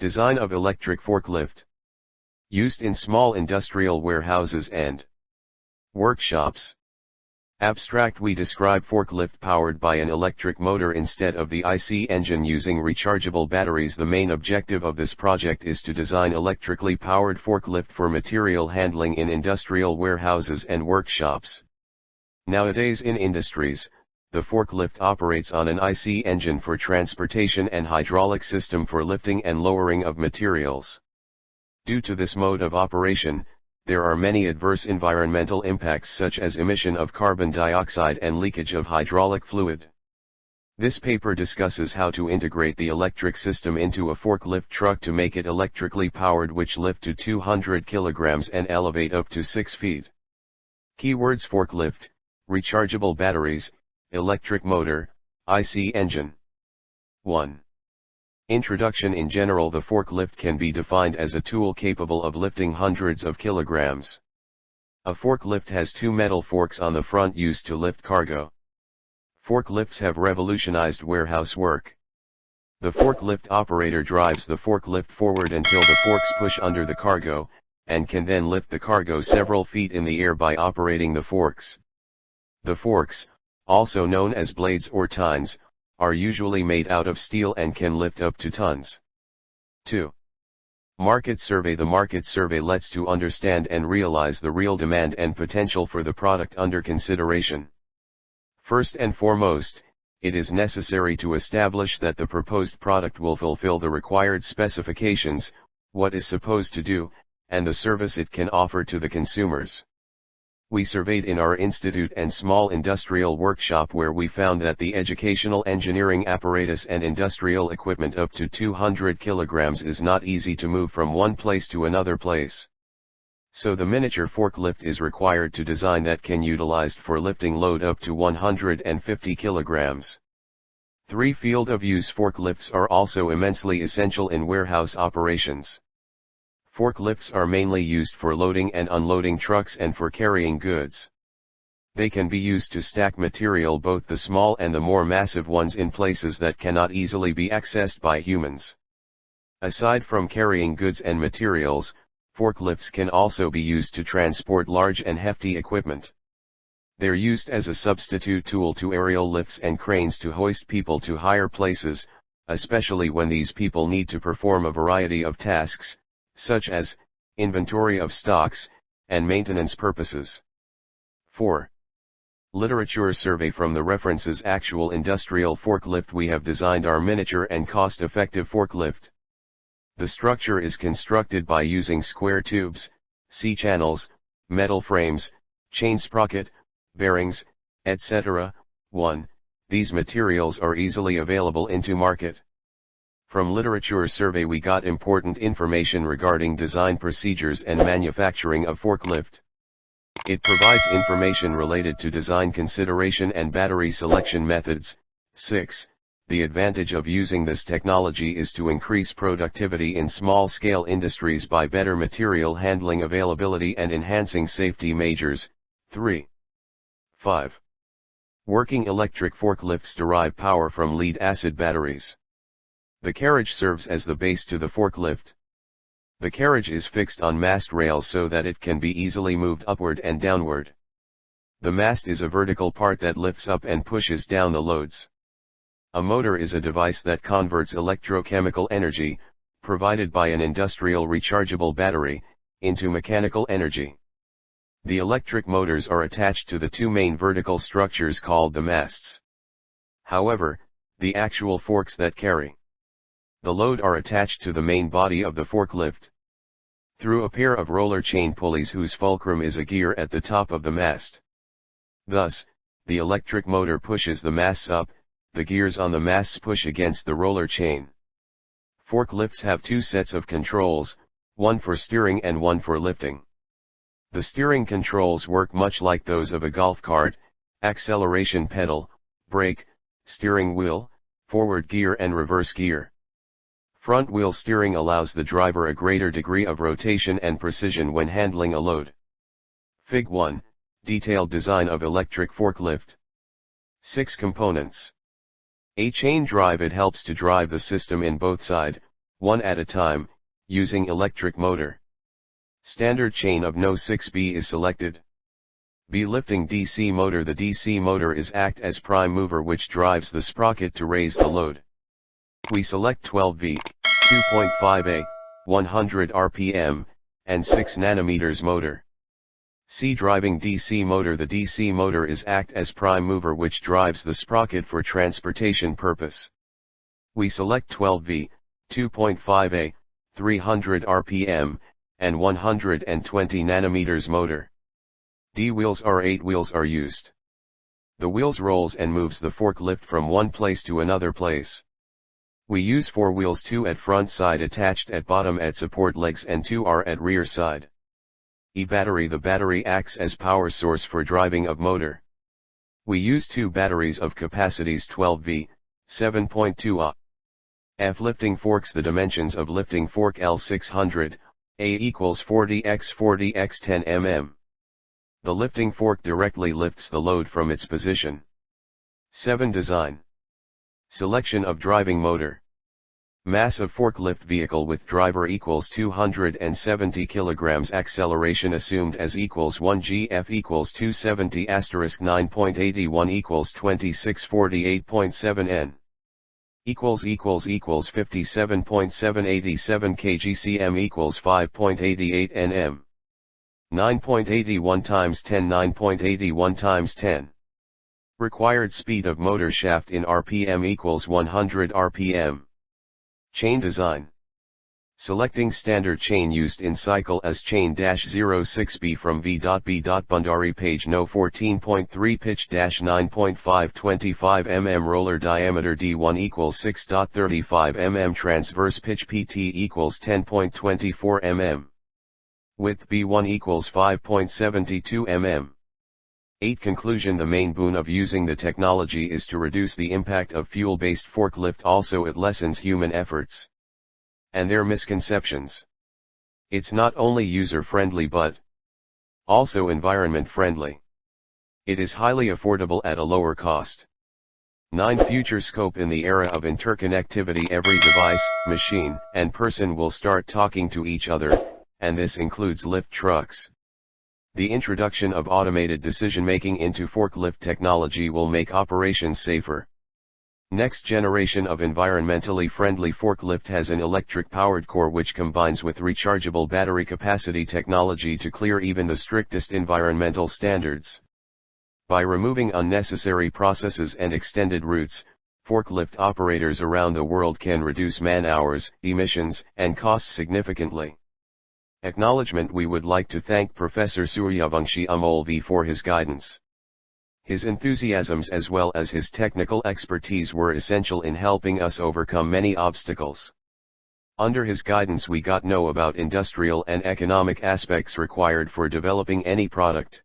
Design of electric forklift. Used in small industrial warehouses and workshops. Abstract: we describe forklift powered by an electric motor instead of the IC engine using rechargeable batteries. The main objective of this project is to design electrically powered forklift for material handling in industrial warehouses and workshops. Nowadays in industries, the forklift operates on an IC engine for transportation and hydraulic system for lifting and lowering of materials. Due to this mode of operation, there are many adverse environmental impacts such as emission of carbon dioxide and leakage of hydraulic fluid. This paper discusses how to integrate the electric system into a forklift truck to make it electrically powered, which lift to 200 kilograms and elevate up to 6 feet. Keywords: forklift, rechargeable batteries, electric motor, IC engine. 1. Introduction. In general, the forklift can be defined as a tool capable of lifting hundreds of kilograms. A forklift has two metal forks on the front used to lift cargo. Forklifts have revolutionized warehouse work. The forklift operator drives the forklift forward until the forks push under the cargo, and can then lift the cargo several feet in the air by operating the forks. The forks, also known as blades or tines, are usually made out of steel and can lift up to tons. 2. Market survey. The market survey lets to understand and realize the real demand and potential for the product under consideration. First and foremost, it is necessary to establish that the proposed product will fulfill the required specifications, what is supposed to do, and the service it can offer to the consumers. We surveyed in our institute and small industrial workshop, where we found that the educational engineering apparatus and industrial equipment up to 200 kilograms is not easy to move from one place to another place. So the miniature forklift is required to design that can utilized for lifting load up to 150 kilograms. 3. Field of use. Forklifts are also immensely essential in warehouse operations. Forklifts are mainly used for loading and unloading trucks and for carrying goods. They can be used to stack material, both the small and the more massive ones, in places that cannot easily be accessed by humans. Aside from carrying goods and materials, forklifts can also be used to transport large and hefty equipment. They're used as a substitute tool to aerial lifts and cranes to hoist people to higher places, especially when these people need to perform a variety of tasks, such as inventory of stocks and maintenance purposes. 4. Literature survey. From the references Actual Industrial Forklift, we have designed our miniature and cost-effective forklift. The structure is constructed by using square tubes, C-channels, metal frames, chain sprocket, bearings, etc. 1. These materials are easily available into market. From literature survey we got important information regarding design procedures and manufacturing of forklift. It provides information related to design consideration and battery selection methods. 6. The advantage of using this technology is to increase productivity in small-scale industries by better material handling availability and enhancing safety measures. 3. 5. Working electric forklifts derive power from lead-acid batteries. The carriage serves as the base to the forklift. The carriage is fixed on mast rails so that it can be easily moved upward and downward. The mast is a vertical part that lifts up and pushes down the loads. A motor is a device that converts electrochemical energy, provided by an industrial rechargeable battery, into mechanical energy. The electric motors are attached to the two main vertical structures called the masts. However, the actual forks that carry the load are attached to the main body of the forklift through a pair of roller chain pulleys whose fulcrum is a gear at the top of the mast. Thus, the electric motor pushes the masts up, the gears on the masts push against the roller chain. Forklifts have two sets of controls, one for steering and one for lifting. The steering controls work much like those of a golf cart: acceleration pedal, brake, steering wheel, forward gear and reverse gear. Front wheel steering allows the driver a greater degree of rotation and precision when handling a load. Fig. 1, Detailed design of electric forklift. 6 components. A chain drive. It helps to drive the system in both side, one at a time, using electric motor. Standard chain of no 6B is selected. B. Lifting DC motor. The DC motor is act as prime mover which drives the sprocket to raise the load. We select 12V, 2.5A, 100 RPM, and 6 nanometers motor. C. Driving DC motor. The DC motor is act as prime mover which drives the sprocket for transportation purpose. We select 12V, 2.5A, 300 RPM, and 120 nanometers motor. D. Wheels are 8 wheels are used. The wheels rolls and moves the forklift from one place to another place. We use 4 wheels, 2 at front side attached at bottom at support legs and 2 are at rear side. E. Battery. The battery acts as power source for driving of motor. We use 2 batteries of capacities 12V, 7.2 Ah. F. Lifting forks. The dimensions of lifting fork L600, A equals 40 x 40 x 10 mm. The lifting fork directly lifts the load from its position. 7. Design. Selection of driving motor. Mass of forklift vehicle with driver equals 270 kilograms. Acceleration assumed as equals 1 g. F equals 270 * 9.81 equals 2648.7 n. Equals 57.787 kg/cm equals 5.88 nm. 9.81 times 10 9.81 times 10. Required speed of motor shaft in RPM equals 100 RPM. Chain design. Selecting standard chain used in cycle as chain -06B from V.B. Bundari page no 14.3 pitch -9.525 mm roller diameter D1 equals 6.35 mm transverse pitch PT equals 10.24 mm. Width B1 equals 5.72 mm. 8. Conclusion. The main boon of using the technology is to reduce the impact of fuel-based forklift. Also it lessens human efforts and their misconceptions. It's not only user-friendly but also environment-friendly. It is highly affordable at a lower cost. 9. Future scope. In the era of interconnectivity, every device, machine, and person will start talking to each other, and this includes lift trucks. The introduction of automated decision-making into forklift technology will make operations safer. Next generation of environmentally friendly forklift has an electric-powered core which combines with rechargeable battery capacity technology to clear even the strictest environmental standards. By removing unnecessary processes and extended routes, forklift operators around the world can reduce man-hours, emissions, and costs significantly. Acknowledgement. We would like to thank Professor Suryavanshi Amol for his guidance. His enthusiasms as well as his technical expertise were essential in helping us overcome many obstacles. Under his guidance we got know about industrial and economic aspects required for developing any product.